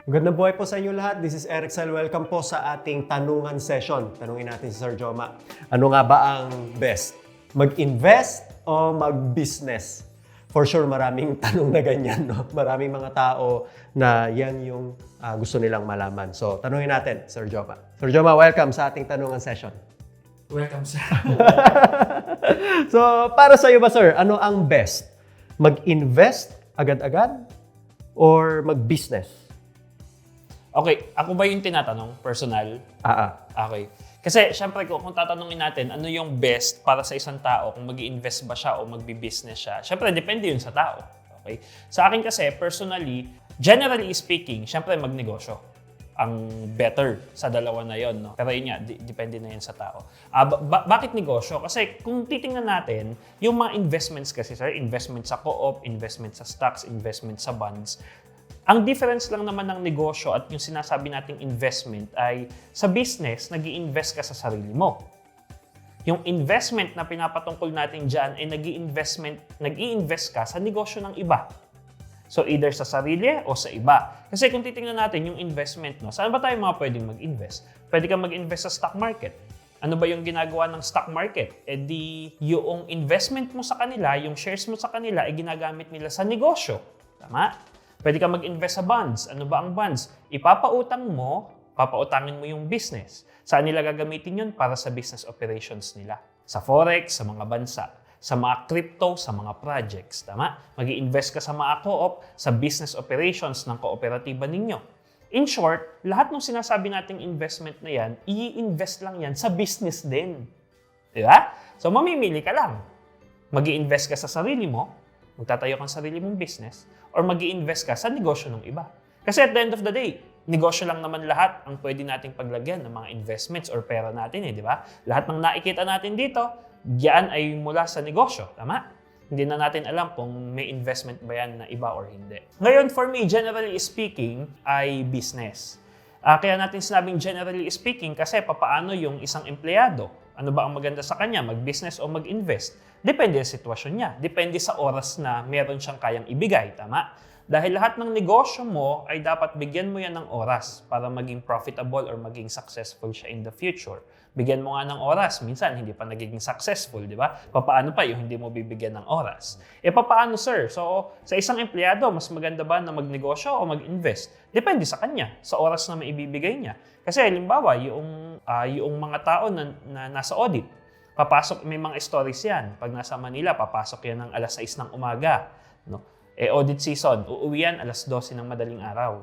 Magandang buhay po sa inyo lahat. This is Eric Sal. Welcome po sa ating tanungan session. Tanungin natin si Sir Joma. Ano nga ba ang best? Mag-invest o mag-business? For sure, maraming tanong na ganyan. No? Maraming mga tao na yan yung gusto nilang malaman. So, tanungin natin, Sir Joma. Sir Joma, welcome sa ating tanungan session. Welcome, sir. So, para sa iyo ba, sir, ano ang best? Mag-invest agad-agad or mag-business? Okay, ako ba yung tinatanong? Personal? Okay. Kasi, syempre, kung tatanungin natin, ano yung best para sa isang tao, kung mag-i-invest ba siya o mag-business siya, syempre, depende yun sa tao. Okay? Sa akin kasi, personally, generally speaking, syempre, magnegosyo ang better sa dalawa na yon, no? Pero yun nga, depende na yan sa tao. Bakit negosyo? Kasi kung titingnan natin, yung mga investments kasi, sir, investment sa co-op, investment sa stocks, investment sa bonds, ang difference lang naman ng negosyo at yung sinasabi nating investment ay sa business, nag-i-invest ka sa sarili mo. Yung investment na pinapatungkol natin dyan ay nag-i-invest ka sa negosyo ng iba. So either sa sarili o sa iba. Kasi kung titingnan natin yung investment, no, saan ba tayo mga pwedeng mag-invest? Pwede kang mag-invest sa stock market. Ano ba yung ginagawa ng stock market? E di yung investment mo sa kanila, yung shares mo sa kanila, ay ginagamit nila sa negosyo. Tama? Pwede ka mag-invest sa bonds. Ano ba ang bonds? Papautangin mo yung business. Saan nila gagamitin yun? Para sa business operations nila. Sa forex, sa mga bansa. Sa mga crypto, sa mga projects. Tama? Mag-i-invest ka sa mga co-op, sa business operations ng kooperatiba ninyo. In short, lahat ng sinasabi nating investment na yan, i-invest lang yan sa business din. Di ba? So, mamimili ka lang. Mag-i-invest ka sa sarili mo, magtatayo kang sarili mong business, or mag-i-invest ka sa negosyo ng iba. Kasi at the end of the day, negosyo lang naman lahat ang pwede nating paglagyan ng mga investments or pera natin, di ba? Lahat ng nakikita natin dito, yan ay mula sa negosyo, tama? Hindi na natin alam kung may investment ba yan na iba or hindi. Ngayon, for me, generally speaking, ay business. Kaya natin sinabing generally speaking kasi papaano yung isang empleyado. Ano ba ang maganda sa kanya? Mag-business o mag-invest? Depende sa sitwasyon niya. Depende sa oras na meron siyang kayang ibigay. Tama? Dahil lahat ng negosyo mo ay dapat bigyan mo yan ng oras para maging profitable or maging successful siya in the future. Bigyan mo nga ng oras. Minsan, hindi pa nagiging successful, di ba? Papaano pa yung hindi mo bibigyan ng oras? Papaano, sir? So, sa isang empleyado, mas maganda ba na magnegosyo o mag-invest? Depende sa kanya, sa oras na maibibigay niya. Kasi, halimbawa, yung mga tao na nasa audit, papasok, may mga stories yan. Pag nasa Manila, papasok yan ng alas 6 ng umaga. No? Audit season, uuwi yan alas 12 ng madaling araw.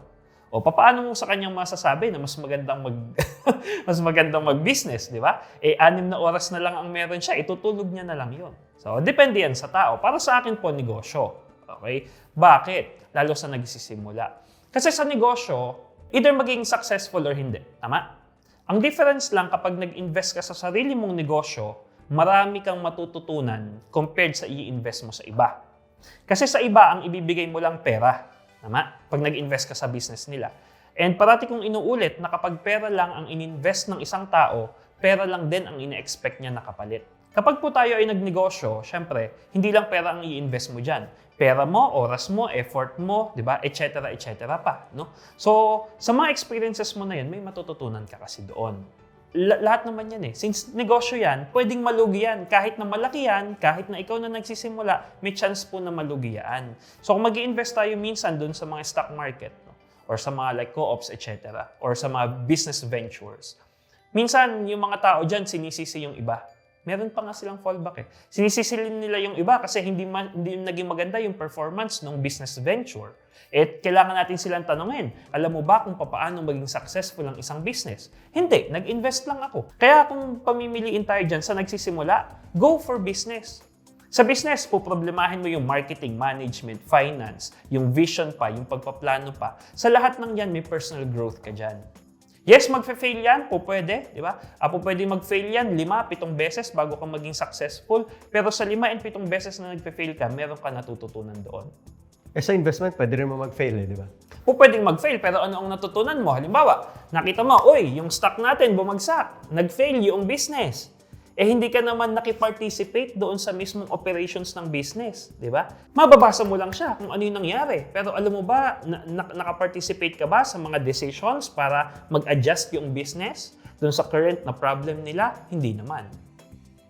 O paano mo sa kanyang masasabi na mas magandang mag-business, di ba? 6 na oras na lang ang meron siya, itutulog niya na lang yon. So, depende yan sa tao. Para sa akin po, negosyo. Okay? Bakit? Lalo sa nagsisimula. Kasi sa negosyo, either maging successful or hindi. Tama? Ang difference lang kapag nag-invest ka sa sarili mong negosyo, marami kang matututunan compared sa i-invest mo sa iba. Kasi sa iba, ang ibibigay mo lang pera. Tama? Pag nag-invest ka sa business nila. And parati kong inuulit na kapag pera lang ang ininvest ng isang tao, pera lang din ang ine-expect niya na kapalit. Kapag po tayo ay nagnegosyo, syempre, hindi lang pera ang i-invest mo dyan. Pera mo, oras mo, effort mo, di ba? Etc. pa. No? So, sa mga experiences mo na yan, may matututunan ka kasi doon. Lahat naman yan eh. Since negosyo yan, pwedeng malugi yan. Kahit na malaki yan, kahit na ikaw na nagsisimula, may chance po na malugi yan. So kung mag-i-invest tayo minsan dun sa mga stock market, no? Or sa mga like co-ops, etc. Or sa mga business ventures, minsan yung mga tao dyan, sinisisi yung iba. Meron pa nga silang fallback eh. Sinisisilin nila yung iba kasi hindi naging maganda yung performance ng business venture. Kailangan natin silang tanungin, alam mo ba kung paano maging successful ang isang business? Hindi, nag-invest lang ako. Kaya kung pamimiliin tayo dyan sa nagsisimula, go for business. Sa business, poproblemahin mo yung marketing, management, finance, yung vision pa, yung pagpaplano pa. Sa lahat ng yan, may personal growth ka dyan. Yes, magfe-fail yan, pwede, di ba? Pwede mag-fail yan 5-7 beses bago ka maging successful. Pero sa 5 and 7 beses na nagfe-fail ka, meron ka natututunan doon. Sa investment, pwede rin mo mag-fail di ba? Pwedeng mag-fail, pero ano ang natutunan mo? Halimbawa, nakita mo, yung stock natin bumagsak, nag-fail yung business. hindi ka naman nakiparticipate doon sa mismong operations ng business, di ba? Mababasa mo lang siya kung ano yung nangyari. Pero alam mo ba, nakaparticipate ka ba sa mga decisions para mag-adjust yung business doon sa current na problem nila? Hindi naman.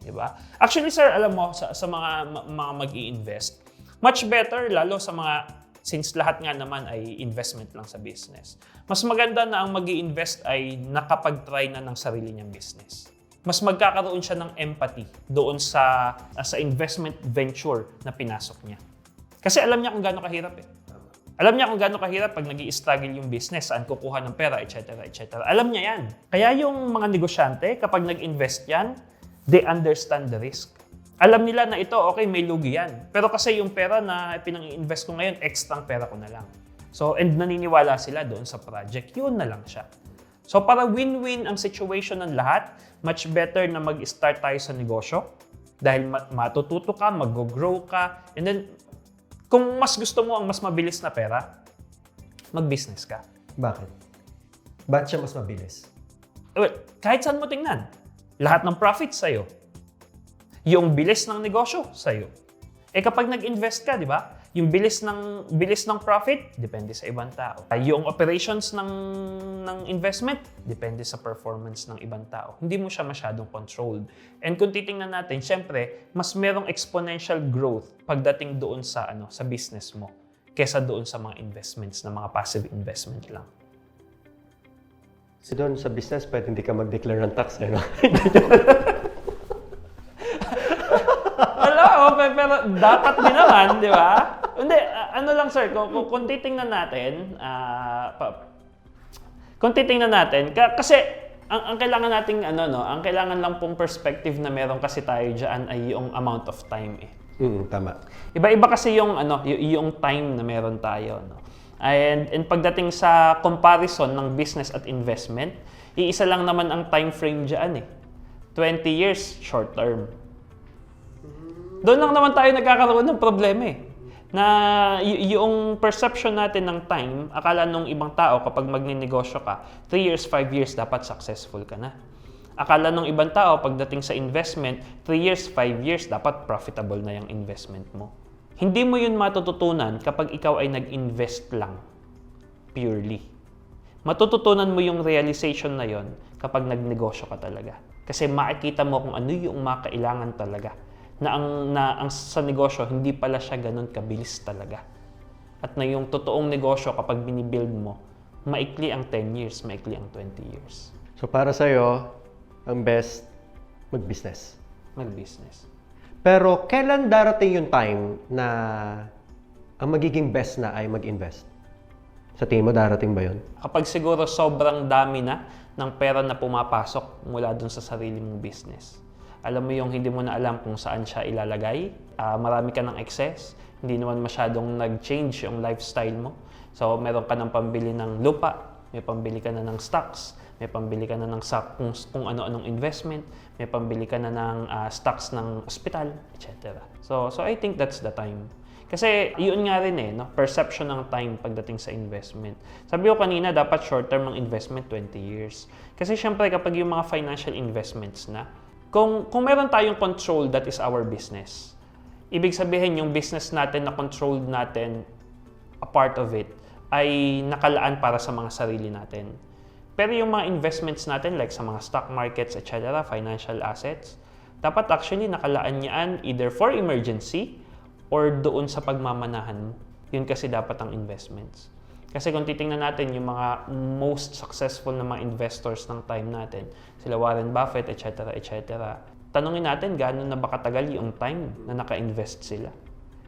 Di ba? Actually, sir, alam mo, sa mga mag-i-invest, much better, lalo sa mga, since lahat nga naman ay investment lang sa business, mas maganda na ang mag-i-invest ay nakapag-try na ng sarili niyang business. Mas magkakaroon siya ng empathy doon sa investment venture na pinasok niya. Kasi alam niya kung gaano kahirap eh. Alam niya kung gaano kahirap pag nag-i-struggle yung business, saan kukuha ng pera, etc. etc. Alam niya yan. Kaya yung mga negosyante, kapag nag-invest yan, they understand the risk. Alam nila na ito, okay, may lugi yan. Pero kasi yung pera na pinang-i-invest ko ngayon, extra pera ko na lang. So, and naniniwala sila doon sa project, yun na lang siya. So, para win-win ang situation ng lahat, much better na mag-start tayo sa negosyo dahil matututo ka, mag-grow ka, and then, kung mas gusto mo ang mas mabilis na pera, mag-business ka. Bakit? Ba't siya mas mabilis? Well, kahit saan mo tingnan, lahat ng profit sa'yo. Yung bilis ng negosyo, sa'yo. Kapag nag-invest ka, di ba? Yung bilis ng profit, depende sa ibang tao. Yung operations ng investment, depende sa performance ng ibang tao. Hindi mo siya masyadong controlled. And kung titingnan natin, syempre, mas merong exponential growth pagdating doon sa business mo kesa doon sa mga investments na mga passive investment lang. So doon sa business, pwede hindi ka mag-declare ng tax, no? Pero dapat din naman, di ba? Hindi, ano lang sir, kung titingnan natin, kasi ang kailangan nating ang kailangan lang pong perspective na meron kasi tayo diyan ay yung amount of time eh. Tama. Iba-iba kasi yung yung time na meron tayo, no. And pagdating sa comparison ng business at investment, iisa lang naman ang time frame diyan eh. 20 years short term. Doon lang naman tayo nagkakaroon ng problema eh. Na yung perception natin ng time, akala nung ibang tao kapag magninegosyo ka, 3 years, 5 years, dapat successful ka na. Akala nung ibang tao pagdating sa investment, 3 years, 5 years, dapat profitable na yung investment mo. Hindi mo yun matututunan kapag ikaw ay nag-invest lang. Purely. Matututunan mo yung realization na yon kapag nagnegosyo ka talaga. Kasi makikita mo kung ano yung makailangan talaga. Na ang sa negosyo, hindi pala siya ganun kabilis talaga. At na yung totoong negosyo kapag binibuild mo, maikli ang 10 years, maikli ang 20 years. So para sa'yo, ang best, mag-business. Mag-business. Pero kailan darating yung time na ang magiging best na ay mag-invest? Sa tingin mo, darating ba yun? Kapag siguro sobrang dami na ng pera na pumapasok mula dun sa sarili mong business. Alam mo yung hindi mo na alam kung saan siya ilalagay. Marami ka ng excess. Hindi naman masyadong nag-change yung lifestyle mo. So, meron ka ng pambili ng lupa. May pambili ka na ng stocks. May pambili ka na ng kung ano-anong investment. May pambili ka na ng stocks ng ospital, etc. So, I think that's the time. Kasi yun nga rin no? Perception ng time pagdating sa investment. Sabi ko kanina, dapat short-term ng investment, 20 years. Kasi syempre kapag yung mga financial investments na, kung meron tayong control, that is our business. Ibig sabihin, yung business natin na controlled natin, a part of it, ay nakalaan para sa mga sarili natin. Pero yung mga investments natin, like sa mga stock markets, etc., financial assets, dapat actually nakalaan yan either for emergency or doon sa pagmamanahan mo. Yun kasi dapat ang investments. Kasi kung titingnan natin yung mga most successful na mga investors ng time natin, sila Warren Buffett, etc., etc., tanungin natin gaano na ba katagal yung time na naka-invest sila.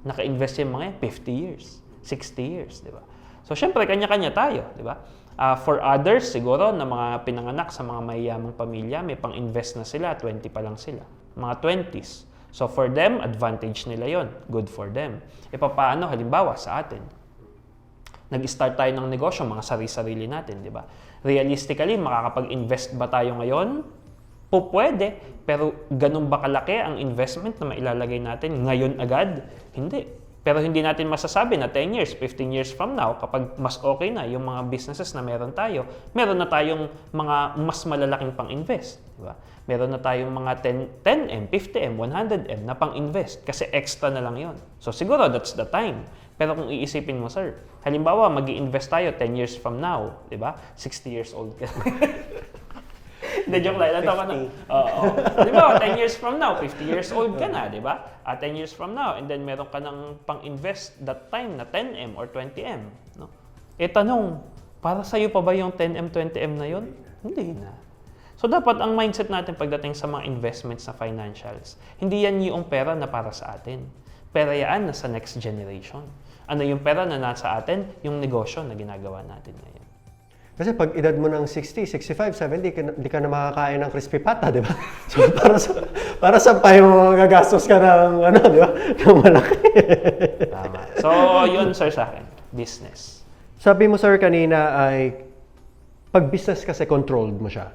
Naka-invest yung mga 50 years, 60 years, di ba? So, syempre, kanya-kanya tayo, di ba? For others, siguro, na mga pinanganak sa mga mayayamang pamilya, may pang-invest na sila, 20 pa lang sila. Mga 20s. So, for them, advantage nila yon. Good for them. Paano, halimbawa, sa atin? Nag-start tayo ng negosyo, mga sarili-sarili natin, di ba? Realistically, makakapag-invest ba tayo ngayon? Pwede. Pero ganun ba kalaki ang investment na mailalagay natin ngayon agad? Hindi. Pero hindi natin masasabi na 10 years, 15 years from now, kapag mas okay na yung mga businesses na meron tayo, meron na tayong mga mas malalaking pang-invest. Di ba? Meron na tayong mga 10M, 50M, 100M na pang-invest kasi extra na lang yon. So siguro that's the time. Pero kung iisipin mo, sir, halimbawa mag-i-invest tayo 10 years from now, di ba? 60 years old ka. Hindi, joke lang. Natawa na. Oo. Di ba, 10 years from now, 50 years old ka na, di ba? 10 years from now, and then meron ka ng pang-invest that time na 10M or 20M. No? Tanong, para sa'yo pa ba yung 10M, 20M na yun? Hindi na. So, dapat ang mindset natin pagdating sa mga investments na financials, hindi yan yung pera na para sa atin. Pera yan na sa next generation. Ano yung pera na nasa atin? Yung negosyo na ginagawa natin ngayon. Kasi pag edad mo ng 60, 65, 70, di ka na makakain ng crispy pata, di ba? So para sa pa yung gagastos ka ng, di ba? Ng malaki. Tama. So, yun, sir, sa akin. Business. Sabi mo, sir, kanina ay pag business kasi controlled mo siya.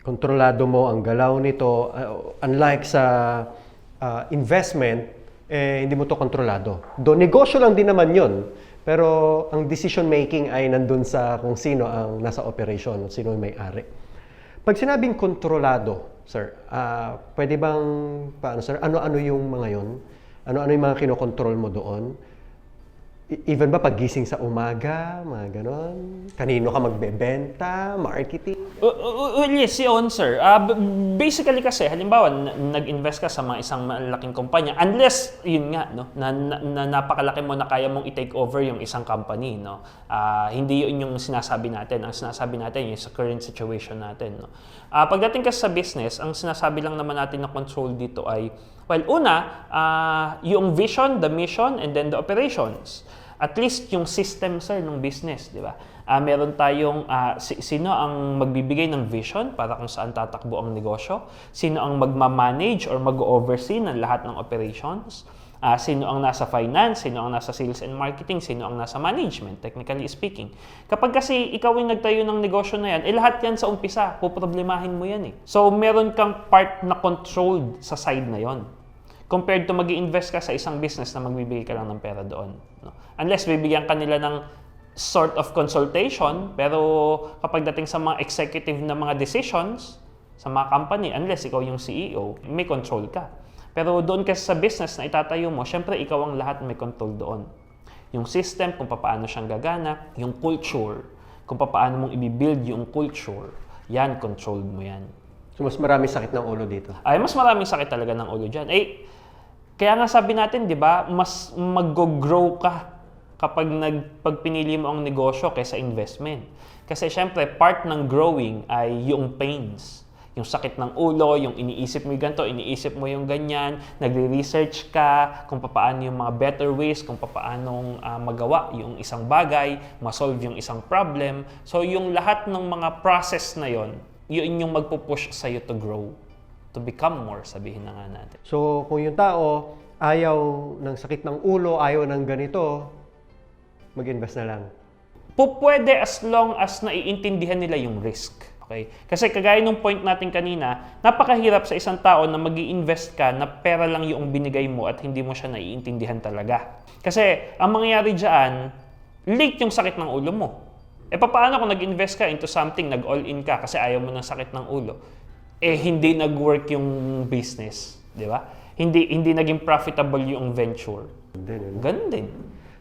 Kontrolado mo ang galaw nito. Unlike sa investment, hindi mo to kontrolado. Do negosyo lang din naman yun. Pero ang decision making ay nandun sa kung sino ang nasa operation, sino ang may-ari. Pag sinabing kontrolado, sir, pwede bang, paano sir, ano-ano yung mga yon? Ano-ano yung mga kinokontrol mo doon? Even ba paggising sa umaga, mga ganon? Kanino ka magbebenta, marketing? Well, yes, yun, sir. Basically kasi, halimbawa, nag-invest ka sa mga isang malaking kumpanya, unless, yun nga, no, na napakalaki mo na kaya mong i-take over yung isang company, no? Hindi yun yung sinasabi natin. Ang sinasabi natin yung sa current situation natin, no? Pagdating kasi sa business, ang sinasabi lang naman natin na control dito ay, well, una, yung vision, the mission, and then the operations. At least yung system, sir, ng business, di ba? Meron tayong sino ang magbibigay ng vision para kung saan tatakbo ang negosyo, sino ang magmamanage or mag-oversee ng lahat ng operations, sino ang nasa finance, sino ang nasa sales and marketing, sino ang nasa management, technically speaking. Kapag kasi ikaw yung nagtayo ng negosyo na yan, lahat yan sa umpisa, poproblemahin mo yan eh. So, meron kang part na controlled sa side na yon. Compared to mag-i-invest ka sa isang business na magbibigay ka lang ng pera doon. No? Unless bibigyan ka nila ng sort of consultation, pero kapag dating sa mga executive na mga decisions sa mga company, unless ikaw yung CEO, may control ka. Pero doon kasi sa business na itatayo mo, syempre ikaw ang lahat may control doon. Yung system, kung paano siyang gagana, yung culture, kung paano mong i-build yung culture, yan, controlled mo yan. So, mas maraming sakit ng ulo dito? Ay, mas maraming sakit talaga ng ulo dyan. Kaya nga sabi natin, di ba, mas mag-grow ka kapag pinili mo ang negosyo kaysa investment. Kasi syempre, part ng growing ay yung pains. Yung sakit ng ulo, yung iniisip mo yung ganito, iniisip mo yung ganyan, nagre-research ka kung paano yung mga better ways, kung paano magawa yung isang bagay, masolve yung isang problem. So yung lahat ng mga process na yon, yun yung magpupush sa'yo to grow, to become more, sabihin na nga natin. So kung yung tao ayaw ng sakit ng ulo, ayaw ng ganito, mag-invest na lang. Pwede as long as naiintindihan nila yung risk. Okay? Kasi kagaya nung point natin kanina, napakahirap sa isang tao na mag-i-invest ka na pera lang yung binigay mo at hindi mo siya naiintindihan talaga. Kasi ang mangyayari dyan, late yung sakit ng ulo mo. Paano kung nag-invest ka into something, nag-all-in ka kasi ayaw mo ng sakit ng ulo? Hindi nag-work yung business, di ba? Hindi naging profitable yung venture. Ganun din.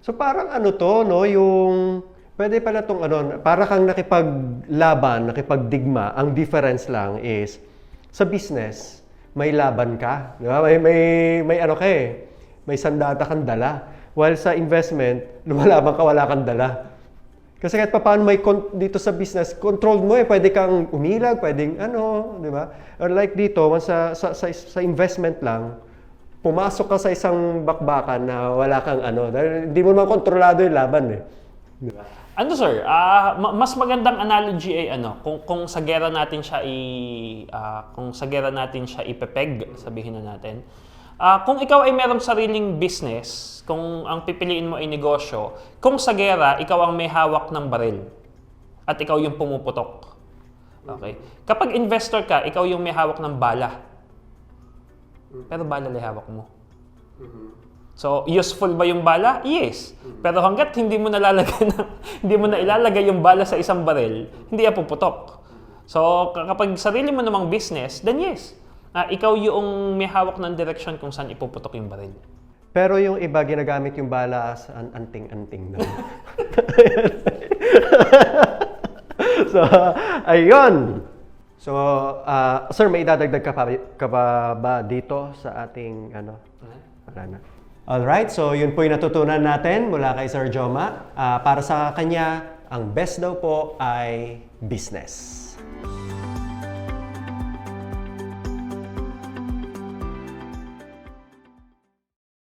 So parang no, yung pwede pala tong para kang nakipaglaban, nakipagdigma. Ang difference lang is sa business, may laban ka, di ba? May may sandata kang dala. While sa investment, lumalaban ka, wala kang dala. Kasi kahit paano dito sa business, controlled mo pwede kang umilag, pwedeng di ba? Or like dito, once sa investment lang, pumasok ka sa isang bakbakan na wala kang dahil hindi mo naman kontrolado yung laban Di ba? Sir, mas magandang analogy ay kung sa gera natin siya ipepeg, sabihin na natin. Kung ikaw ay merong sariling business, kung ang pipiliin mo ay negosyo, kung sa gera, ikaw ang may hawak ng baril at ikaw yung pumuputok. Okay? Kapag investor ka, ikaw yung may hawak ng bala. Pero bala lang hawak mo. So, useful ba yung bala? Yes. Pero hanggat hindi mo hindi mo na ilalagay yung bala sa isang baril, hindi yan puputok. So, kapag sarili mo namang business, then yes. Ikaw yung may hawak ng direction kung saan ipuputok yung baril. Pero yung iba, ginagamit yung bala sa anting-anting na. So, ayun. So, sir, may idadagdag ka pa ba dito sa ating wala na. Alright, so yun po yung natutunan natin mula kay Sir Joma. Para sa kanya, ang best daw po ay business.